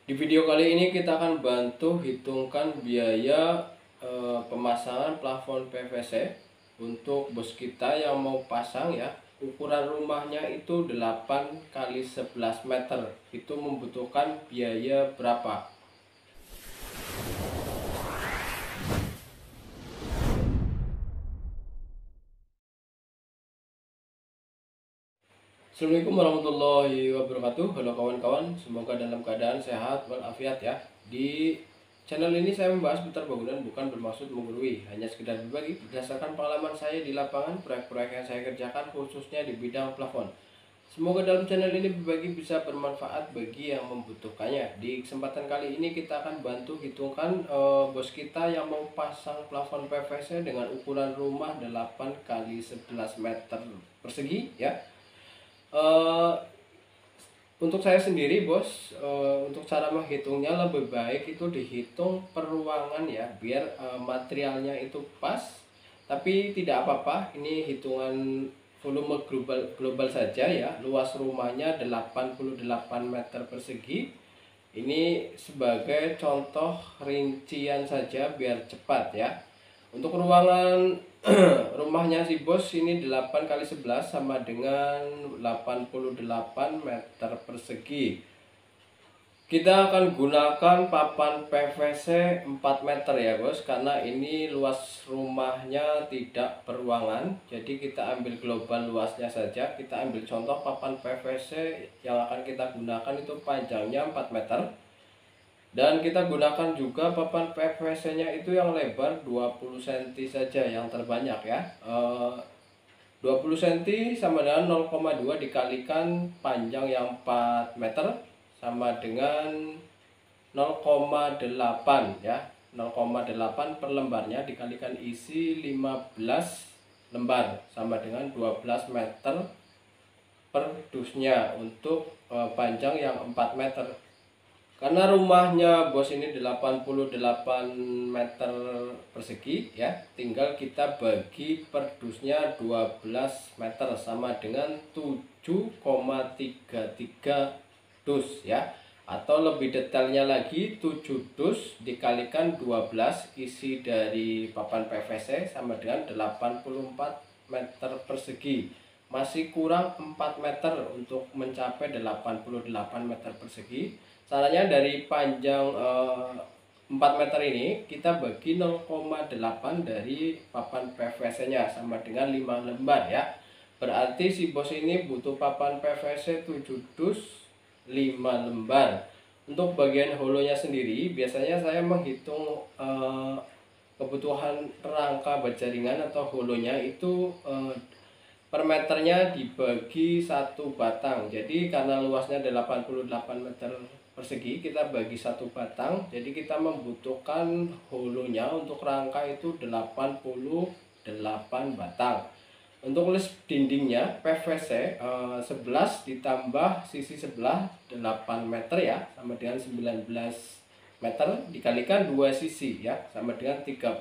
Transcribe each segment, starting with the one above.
Di video kali ini kita akan bantu hitungkan biaya pemasangan plafon PVC untuk bos kita yang mau pasang ya. Ukuran rumahnya itu 8 kali 11 meter. Itu membutuhkan biaya berapa? Assalamualaikum warahmatullahi wabarakatuh. Halo kawan-kawan, semoga dalam keadaan sehat walafiat ya. Di channel ini saya membahas seputar bangunan, bukan bermaksud menggurui, hanya sekedar berbagi berdasarkan pengalaman saya di lapangan, proyek-proyek yang saya kerjakan khususnya di bidang plafon. Semoga dalam channel ini berbagi bisa bermanfaat bagi yang membutuhkannya. Di kesempatan kali ini kita akan bantu hitungkan bos kita yang mau pasang plafon PVC dengan ukuran rumah 8 kali 11 meter persegi ya. Eh, untuk saya sendiri bos, untuk cara menghitungnya lebih baik itu dihitung per ruangan ya, biar materialnya itu pas. Tapi tidak apa-apa, ini hitungan volume global saja ya. Luas rumahnya 88 meter persegi. Ini sebagai contoh rincian saja biar cepat ya. Untuk ruangan rumahnya si bos ini 8 kali 11 sama dengan 88 meter persegi. Kita akan gunakan papan PVC 4 meter ya bos, karena ini luas rumahnya tidak beruangan. Jadi kita ambil global luasnya saja. Kita ambil contoh papan PVC yang akan kita gunakan itu panjangnya 4 meter. Dan kita gunakan juga papan PVC nya itu yang lebar 20 cm saja yang terbanyak ya. 20 cm sama dengan 0,2 dikalikan panjang yang 4 meter sama dengan 0,8 ya. 0,8 per lembarnya dikalikan isi 15 lembar sama dengan 12 meter per dusnya untuk panjang yang 4 meter. Karena rumahnya bos ini 88 meter persegi ya, tinggal kita bagi per dusnya 12 meter sama dengan 7,33 dus ya. Atau lebih detailnya lagi 7 dus dikalikan 12 isi dari papan PVC sama dengan 84 meter persegi. Masih kurang 4 meter untuk mencapai 88 meter persegi. Caranya dari panjang 4 meter ini kita bagi 0,8 dari papan PVC nya sama dengan 5 lembar ya. Berarti si bos ini butuh papan PVC 7 dus 5 lembar. Untuk bagian holonya sendiri biasanya saya menghitung kebutuhan rangka berjaringan atau holonya itu per meternya dibagi satu batang. Jadi karena luasnya 88 meter persegi, kita bagi satu batang. Jadi kita membutuhkan holonya untuk rangka itu 88 batang. Untuk list dindingnya PVC 11 ditambah sisi sebelah 8 meter ya, sama dengan 19 meter dikalikan dua sisi ya, sama dengan 38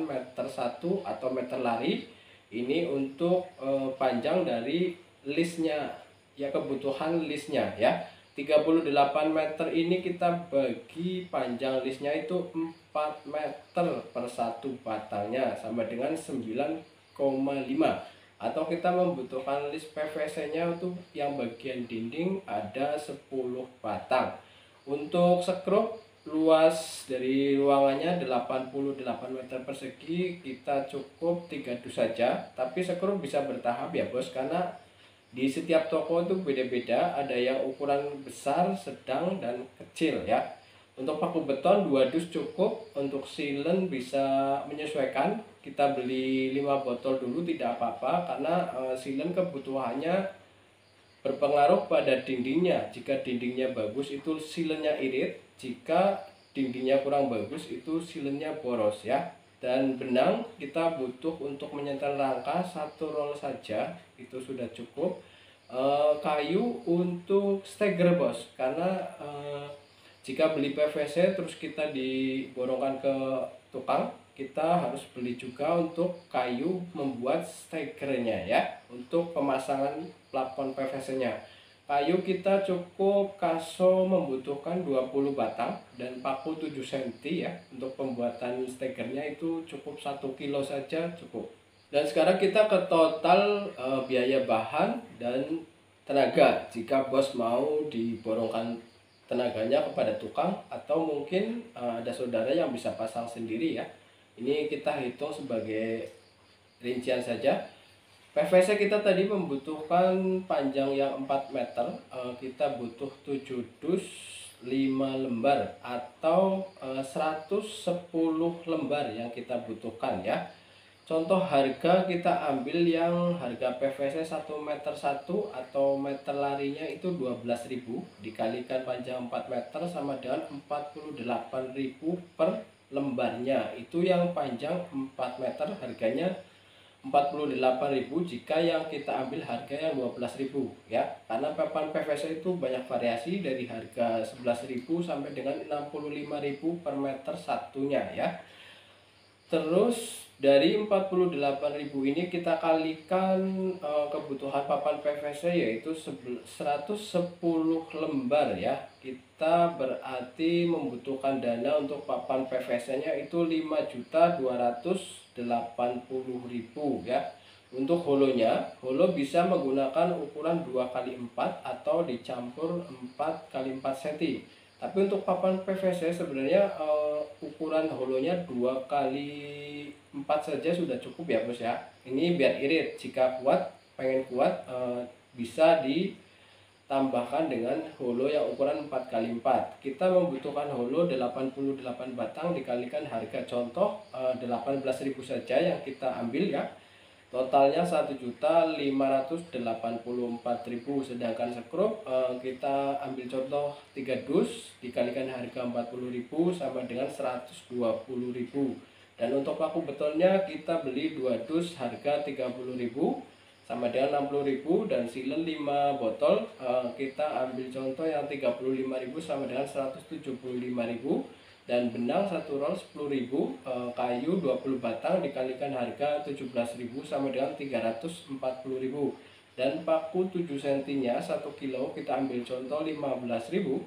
meter satu atau meter lari. Ini untuk panjang dari listnya ya, kebutuhan listnya ya. 38 meter ini kita bagi panjang listnya itu 4 meter per satu batangnya sama dengan 9,5. Atau kita membutuhkan list PVC nya untuk yang bagian dinding ada 10 batang. Untuk skrup luas dari ruangannya 88 meter persegi, kita cukup 3 dus saja. Tapi skrup bisa bertahap ya bos, karena di setiap toko itu beda-beda, ada yang ukuran besar, sedang, dan kecil ya. Untuk paku beton 2 dus cukup. Untuk silen bisa menyesuaikan, kita beli 5 botol dulu tidak apa-apa, karena silen kebutuhannya berpengaruh pada dindingnya. Jika dindingnya bagus itu silennya irit, jika dindingnya kurang bagus itu silennya boros ya. Dan benang kita butuh untuk menyetel rangka 1 roll saja, itu sudah cukup. Kayu untuk steger bos, karena jika beli PVC terus kita diborongkan ke tukang, kita harus beli juga untuk kayu membuat stegernya ya, untuk pemasangan plafon PVC nya. Kayu kita cukup, kaso membutuhkan 20 batang dan paku 7 cm ya. Untuk pembuatan stekernya itu cukup 1 kilo saja cukup. Dan sekarang kita ke total biaya bahan dan tenaga jika bos mau diborongkan tenaganya kepada tukang, atau mungkin ada saudara yang bisa pasang sendiri ya. Ini kita hitung sebagai rincian saja. PVC kita tadi membutuhkan panjang yang 4 meter, kita butuh 7 dus 5 lembar atau 110 lembar yang kita butuhkan ya. Contoh harga kita ambil yang harga PVC 1 meter 1 atau meter larinya itu 12.000 dikalikan panjang 4 meter sama dengan 48.000 per lembarnya. Itu yang panjang 4 meter harganya 48.000 jika yang kita ambil harga yang 12.000 ya. Karena papan PVC itu banyak variasi dari harga 11.000 sampai dengan 65.000 per meter satunya ya. Terus dari 48.000 ini kita kalikan kebutuhan papan PVC yaitu 110 lembar ya. Kita berarti membutuhkan dana untuk papan PVC nya itu 5.280.000 ya. Untuk holonya, holo bisa menggunakan ukuran 2x4 atau dicampur 4x4 cm. Tapi untuk papan PVC sebenarnya ukuran holonya 2x4 saja sudah cukup ya bos ya. Ini biar irit, jika kuat, pengen kuat bisa ditambahkan dengan holo yang ukuran 4x4. Kita membutuhkan holo 88 batang dikalikan harga contoh 18.000 saja yang kita ambil ya. Totalnya 1.584.000, sedangkan sekrup kita ambil contoh 3 dus dikalikan harga 40.000 sama dengan 120.000. Dan untuk paku betonnya kita beli 2 dus harga 30.000 sama dengan 60.000, dan silen 5 botol kita ambil contoh yang 35.000 sama dengan 175.000. Dan benang 1 roll 10.000, kayu 20 batang dikalikan harga 17.000 sama dengan 340.000. Dan paku 7 cm nya 1 kilo kita ambil contoh 15.000.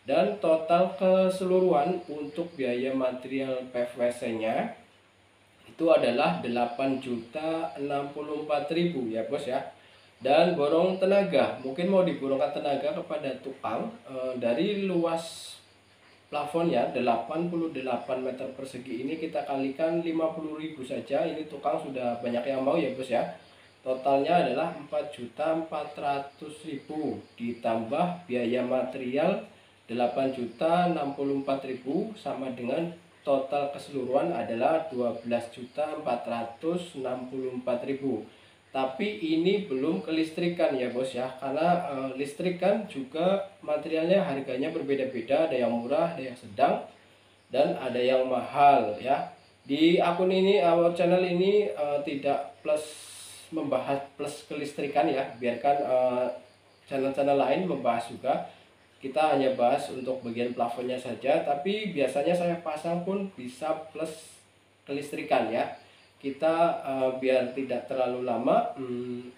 Dan total keseluruhan untuk biaya material PVC nya itu adalah 8.064.000 ya bos ya. Dan borong tenaga, mungkin mau diborongkan tenaga kepada tukang dari luas plafonnya 88 meter persegi ini kita kalikan 50.000 saja. Ini tukang sudah banyak yang mau ya bos ya. Totalnya adalah 4.400.000 ditambah biaya material 8.064.000 sama dengan total keseluruhan adalah 12.464.000. Tapi ini belum kelistrikan ya bos ya, karena listrik kan juga materialnya harganya berbeda-beda, ada yang murah, ada yang sedang, dan ada yang mahal ya. Di akun ini, channel ini tidak membahas plus kelistrikan ya, biarkan channel-channel lain membahas juga. Kita hanya bahas untuk bagian plafonnya saja, tapi biasanya saya pasang pun bisa plus kelistrikan ya. Kita biar tidak terlalu lama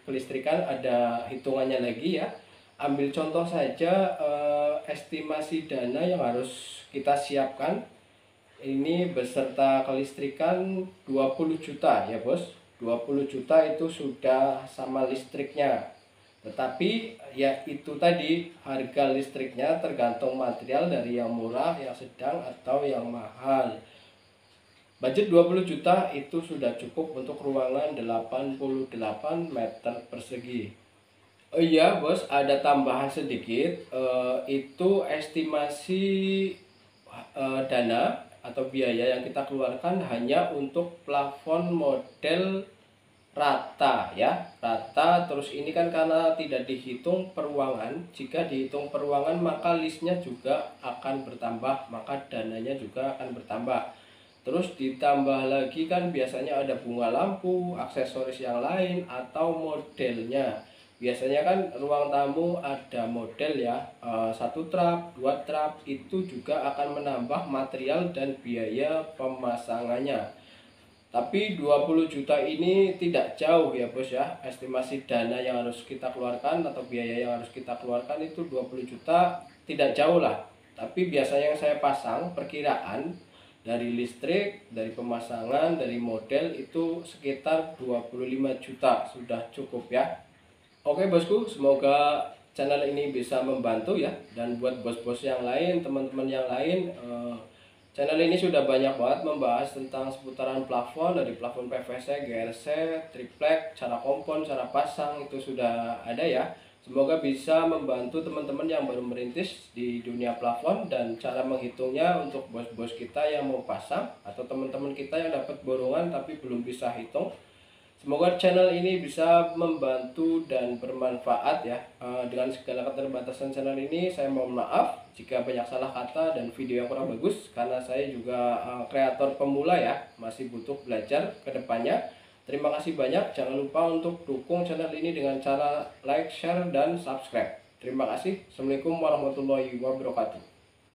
kelistrikan, ada hitungannya lagi ya. Ambil contoh saja estimasi dana yang harus kita siapkan ini beserta kelistrikan 20 juta ya bos. 20 juta itu sudah sama listriknya. Tetapi ya itu tadi, harga listriknya tergantung material dari yang murah, yang sedang, atau yang mahal. Budget 20 juta itu sudah cukup untuk ruangan 88 meter persegi. Oh iya bos, ada tambahan sedikit, itu estimasi dana atau biaya yang kita keluarkan hanya untuk plafon model rata ya, rata. Terus ini kan karena tidak dihitung peruangan. Jika dihitung peruangan maka listnya juga akan bertambah, maka dananya juga akan bertambah. Terus ditambah lagi kan biasanya ada bunga lampu, aksesoris yang lain, atau modelnya. Biasanya kan ruang tamu ada model ya, 1 trap, 2 trap, itu juga akan menambah material dan biaya pemasangannya. Tapi 20 juta ini tidak jauh ya bos ya. Estimasi dana yang harus kita keluarkan atau biaya yang harus kita keluarkan itu 20 juta tidak jauh lah. Tapi biasanya yang saya pasang perkiraan dari listrik, dari pemasangan, dari model itu sekitar 25 juta sudah cukup ya. Oke bosku, semoga channel ini bisa membantu ya. Dan buat bos-bos yang lain, teman-teman yang lain, channel ini sudah banyak banget membahas tentang seputaran plafon, dari plafon PVC, GRC, triplek, cara kompon, cara pasang itu sudah ada ya. Semoga bisa membantu teman-teman yang baru merintis di dunia plafon dan cara menghitungnya untuk bos-bos kita yang mau pasang atau teman-teman kita yang dapat borongan tapi belum bisa hitung. Semoga channel ini bisa membantu dan bermanfaat ya. Dengan segala keterbatasan channel ini, saya mohon maaf jika banyak salah kata dan video yang kurang bagus, karena saya juga kreator pemula ya, masih butuh belajar ke depannya. Terima kasih banyak. Jangan lupa untuk dukung channel ini dengan cara like, share, dan subscribe. Terima kasih. Assalamualaikum warahmatullahi wabarakatuh.